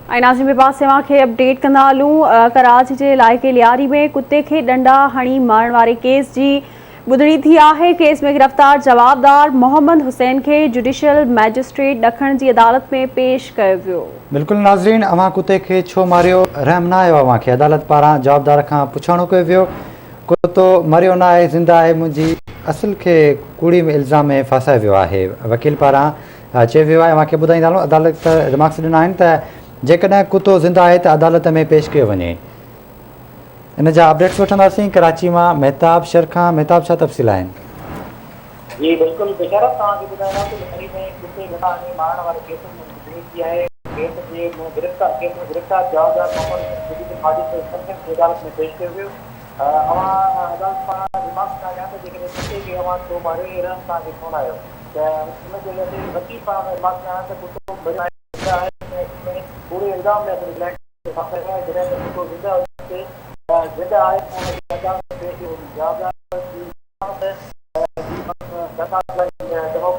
नाज़िम बिबास सेवा के अपडेट कंदा हलूं। कराची के इलाइक़े लियारी में कुत्ते के डंडा हणी मारण वारे केस की ॿुधणी थी है। केस में गिरफ़्तार जवाबदार मोहम्मद हुसैन के जुडिशियल मैजिस्ट्रेट ॾखण की अदालत में पेश किया वियो। बिल्कुल नाज़रीन, अवां कुत्ते के छो मारियो? रहम ना आयो अवां के? अदालत पारां जवाबदार खां पुछाणो कयो वियो। कुत्तो मरियो ना आहे, ज़िंदा आहे। मुंहिंजी असल के कूड़ी में इल्ज़ाम में फासायो वियो आहे। वकील पारां चयो वियो आहे। अवां खे ॿुधाईंदा हलूं, अदालत रिमार्क्स ॾिना आहिनि त जेकॾहिं कुत्तो ज़िंदा आहे त अदालत में पेश कयो वञे। इन जा अपडेट्स वठंदासीं कराची मां महताब शर खां। महताब, छा तफ़सील आहिनि? जी बिल्कुल बेशरत तव्हांखे ॿुधायां थो लखनऊ में कुत्ते डंडा हणी मारण वारे केस में ॿुधणी थी आहे। केस में गिरफ़्तार जवाबदार मोहम्मद जुडिशियल मैजिस्ट्रेट की अदालत में पेश कयो वियो। अवां अदालत पारां रिमार्क्स कया विया त जेकॾहिं कुत्ते खे अवां छो मारियो, इहे रहम तव्हांखे कोन आयो त उनजे लाइ वकील पारां रिमार्क्स कया त कुत्तो मरियो आहे, पूरे इल्ज़ाम में अपनी क्लाइंट के फासायो आहे। जॾहिं त कुत्तो ज़िंदा आहे त उनखे अदालत में पेश कयो। जवाबदार जमा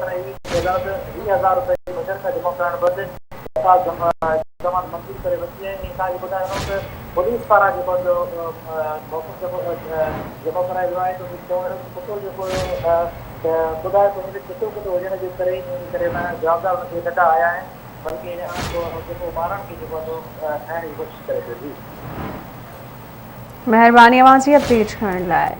कराई हुई। अदालत 20,000 रुपए की मुजरिमा जमा कराइण बदि जमा मंज़ूर करे वरिती आहे। तव्हांखे ॿुधायो त पुलिस पारां जेको मौक़िफ़ जमा करायो वियो आहे त कुत्तो जेको ॿुधाए थो कुत्तो हुजण जे करे जवाबदार हुनखे डंडा आया आहिनि, बल्कि जेको मारण खे जेको ठाहिण जी कोशिशि करे पियो। मेहरबानी अवां जी अपडेट करण लाइ।